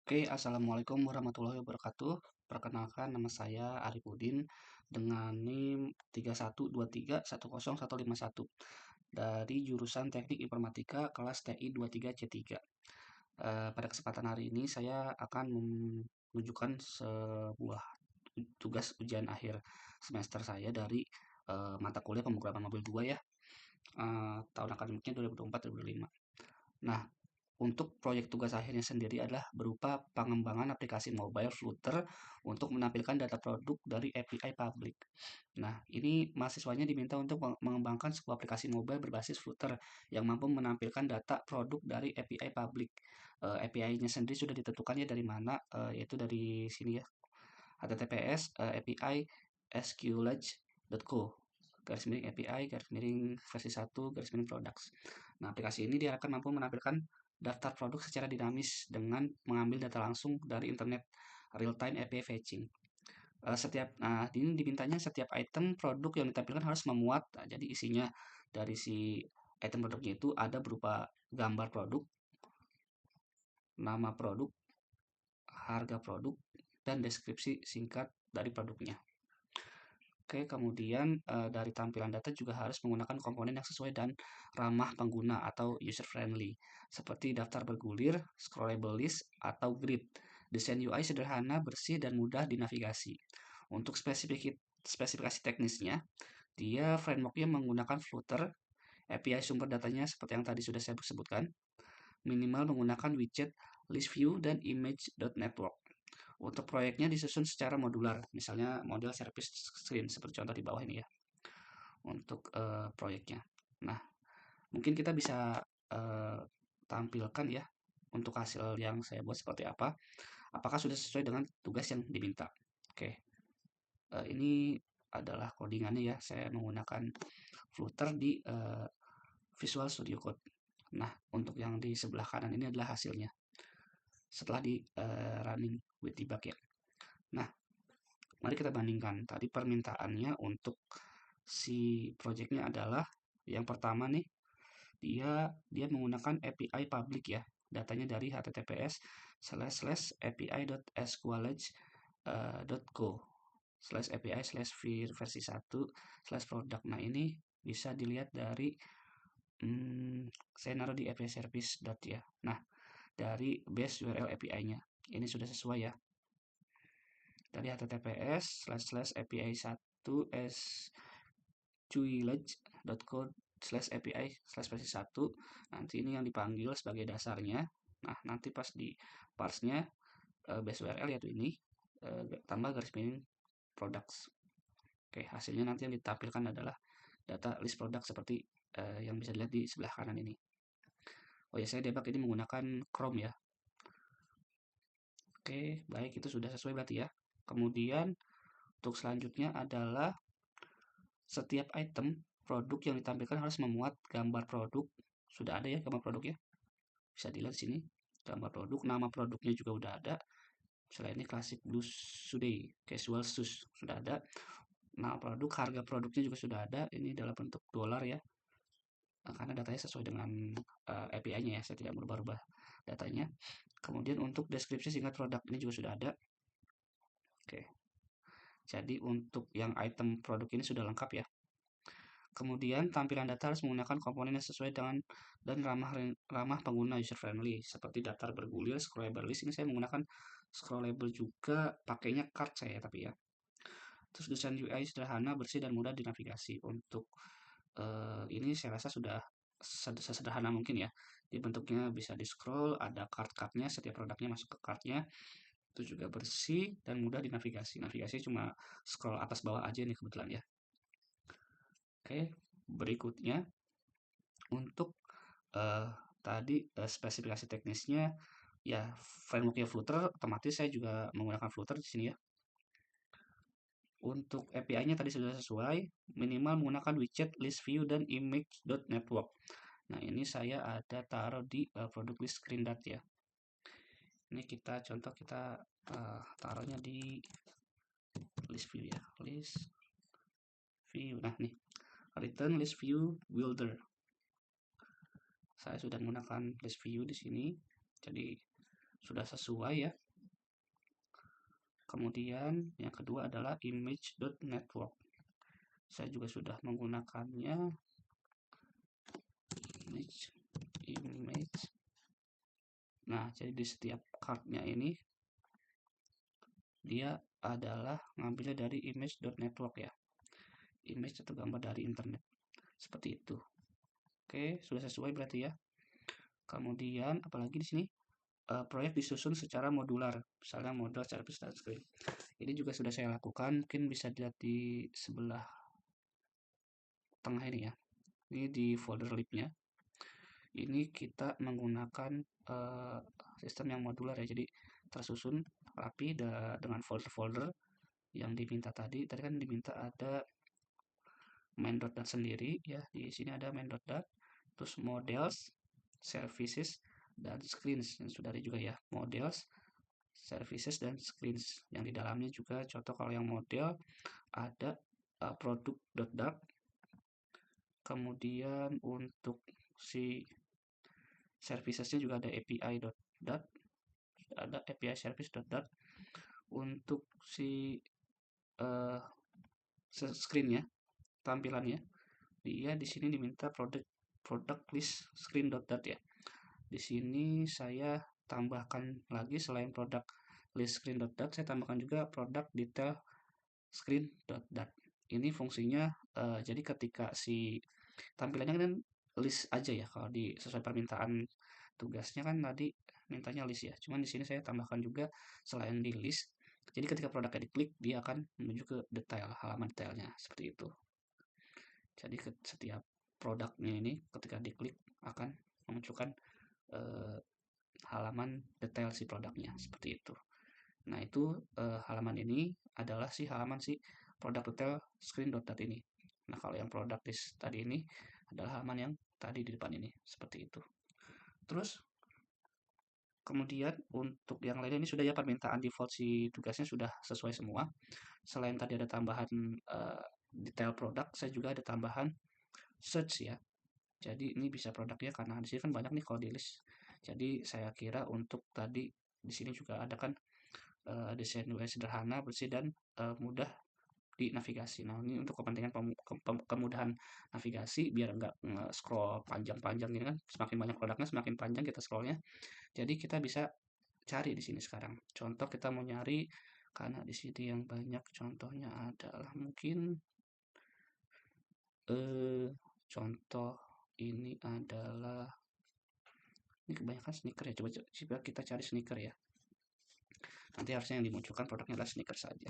Oke, assalamualaikum warahmatullahi wabarakatuh. Perkenalkan, nama saya Arifudin dengan NIM 3123101151 dari jurusan Teknik Informatika kelas TI 23C3. Pada kesempatan hari ini saya akan menunjukkan sebuah tugas ujian akhir semester saya dari mata kuliah pemrograman mobil 2 ya, tahun akademiknya 2024-2025. Nah, untuk proyek tugas akhirnya sendiri adalah berupa pengembangan aplikasi mobile Flutter untuk menampilkan data produk dari API public. Nah, ini mahasiswanya diminta untuk mengembangkan sebuah aplikasi mobile berbasis Flutter yang mampu menampilkan data produk dari API public. API-nya sendiri sudah ditentukan ya dari mana, yaitu dari sini ya, https API sqlage.co garis miring API garis miring versi 1 garis miring products. Nah, aplikasi ini diharapkan mampu menampilkan daftar produk secara dinamis dengan mengambil data langsung dari internet real-time API fetching. Ini dimintanya setiap item produk yang ditampilkan harus memuat, jadi isinya dari si item produknya itu ada berupa gambar produk, nama produk, harga produk, dan deskripsi singkat dari produknya. Oke, kemudian dari tampilan data juga harus menggunakan komponen yang sesuai dan ramah pengguna atau user friendly, seperti daftar bergulir, scrollable list, atau grid. Desain UI sederhana, bersih, dan mudah dinavigasi. Untuk spesifikasi teknisnya, dia frameworknya menggunakan Flutter, API sumber datanya seperti yang tadi sudah saya sebutkan, minimal menggunakan widget, list view, dan image.network. Untuk proyeknya disusun secara modular, misalnya model service screen seperti contoh di bawah ini ya, untuk proyeknya. Nah, mungkin kita bisa tampilkan ya untuk hasil yang saya buat seperti apa. Apakah sudah sesuai dengan tugas yang diminta? Oke, ini adalah codingannya ya. Saya menggunakan Flutter di Visual Studio Code. Nah, untuk yang di sebelah kanan ini adalah hasilnya setelah di running with debug ya. Nah, mari kita bandingkan. Tadi permintaannya untuk si projectnya adalah yang pertama nih, dia menggunakan API public ya. Datanya dari https://api.sqlage.co /api/versi 1 /product. Nah, ini bisa dilihat dari saya naruh di API service ya. Nah, dari base URL API-nya. Ini sudah sesuai ya. Dari https://api1 sqlage.co/api/versi 1. Nanti ini yang dipanggil sebagai dasarnya. Nah, nanti pas di parsnya base URL yaitu ini tambah garis miring products. Oke, hasilnya nanti yang ditampilkan adalah data list produk seperti yang bisa dilihat di sebelah kanan ini. Oh ya, saya debug ini menggunakan Chrome ya. Oke, baik, itu sudah sesuai berarti ya. Kemudian untuk selanjutnya adalah setiap item produk yang ditampilkan harus memuat gambar produk. Sudah ada ya gambar produknya. Bisa dilihat di sini. Gambar produk, nama produknya juga udah ada. Misalnya ini Classic Blue Suede, Casual Shoes sudah ada. Nama produk, harga produknya juga sudah ada. Ini dalam bentuk dolar ya. Karena datanya sesuai dengan API-nya ya, saya tidak merubah-rubah datanya. Kemudian untuk deskripsi singkat produk ini juga sudah ada. Oke. Jadi untuk yang item produk ini sudah lengkap ya. Kemudian tampilan data harus menggunakan komponen yang sesuai dengan dan ramah pengguna user friendly seperti daftar bergulir, scrollable list. Ini saya menggunakan scrollable juga, pakainya card saya tapi ya. Terus desain UI sederhana, bersih dan mudah dinavigasi. Untuk ini saya rasa sudah sesederhana mungkin ya. Di bentuknya bisa di scroll, ada card-cardnya, setiap produknya masuk ke cardnya. Itu juga bersih dan mudah dinavigasi. Navigasi cuma scroll atas bawah aja nih kebetulan ya. Oke, berikutnya untuk tadi spesifikasi teknisnya ya, frameworknya Flutter, otomatis saya juga menggunakan Flutter di sini ya. Untuk API-nya tadi sudah sesuai, minimal menggunakan widget, list view, dan image.network. Nah, ini saya ada taruh di produk list screen ya. Ini kita contoh, kita taruhnya di list view ya, list view. Nah, nih return list view builder. Saya sudah menggunakan list view di sini. Jadi sudah sesuai ya. Kemudian yang kedua adalah image.network. Saya juga sudah menggunakannya. Image. Nah, jadi di setiap cardnya ini dia adalah ngambilnya dari image.network ya. Image atau gambar dari internet. Seperti itu. Oke, sudah sesuai berarti ya. Kemudian apalagi di sini proyek disusun secara modular, misalnya model service dan screen. Ini juga sudah saya lakukan, mungkin bisa dilihat di sebelah tengah ini ya. Ini di folder libnya. Ini kita menggunakan sistem yang modular ya, jadi tersusun rapi dengan folder-folder yang diminta tadi. Tadi kan diminta ada main.dat sendiri ya, di sini ada main.dat, terus models, services, dan screens yang sudah ada juga ya, models, services, dan screens yang di dalamnya juga contoh kalau yang model ada product.dat. Kemudian untuk si servicesnya juga ada API.dat, ada API service.dat. Untuk si uh, screennya, tampilannya, dia di sini diminta product list screen.dat ya. Di sini saya tambahkan lagi selain produk list screen.dat, saya tambahkan juga product detail screen.dat. Ini fungsinya jadi ketika si tampilannya kan list aja ya, kalau di sesuai permintaan tugasnya kan tadi mintanya list ya. Cuman di sini saya tambahkan juga selain di list. Jadi ketika produknya diklik dia akan menuju ke detail, halaman detailnya seperti itu. Jadi setiap produknya ini ketika diklik akan memunculkan halaman detail si produknya seperti itu. Nah, itu halaman ini adalah si halaman si produk detail screen.dat ini. Nah, kalau yang produk list tadi ini adalah halaman yang tadi di depan ini seperti itu. Terus kemudian untuk yang lainnya ini sudah ya, permintaan default si tugasnya sudah sesuai semua. Selain tadi ada tambahan detail produk, saya juga ada tambahan search ya. Jadi ini bisa produknya karena di sini kan banyak nih kalau di list. Jadi saya kira untuk tadi di sini juga ada kan desain UI sederhana, bersih, dan mudah di navigasi. Nah, ini untuk kepentingan kemudahan navigasi biar nggak scroll panjang-panjang ini kan, semakin banyak produknya semakin panjang kita scrollnya. Jadi kita bisa cari di sini sekarang. Contoh kita mau nyari karena di sini yang banyak contohnya adalah mungkin contoh ini adalah ini kebanyakan sneaker ya. Coba kita cari sneaker ya. Nanti harusnya yang dimunculkan produknya adalah sneaker saja.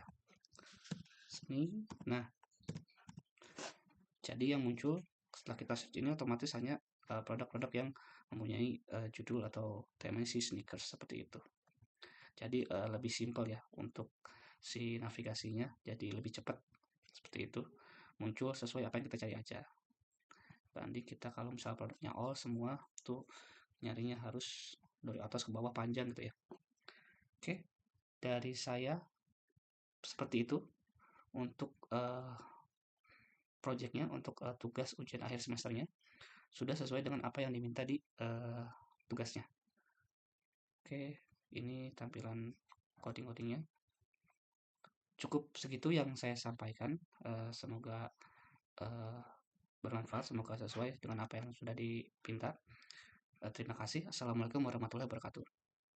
Nah, jadi yang muncul setelah kita search ini otomatis hanya produk-produk yang mempunyai judul atau tema si sneakers seperti itu. Jadi lebih simpel ya untuk si navigasinya, jadi lebih cepat seperti itu, muncul sesuai apa yang kita cari aja. Nanti kita kalau misalnya produknya all semua tuh nyarinya harus dari atas ke bawah panjang gitu ya. Oke, dari saya seperti itu untuk projectnya, untuk tugas ujian akhir semesternya sudah sesuai dengan apa yang diminta di tugasnya. Oke, ini tampilan coding-codingnya. Cukup segitu yang saya sampaikan. Semoga bermanfaat, semoga sesuai dengan apa yang sudah dipinta. Terima kasih. Assalamualaikum warahmatullahi wabarakatuh.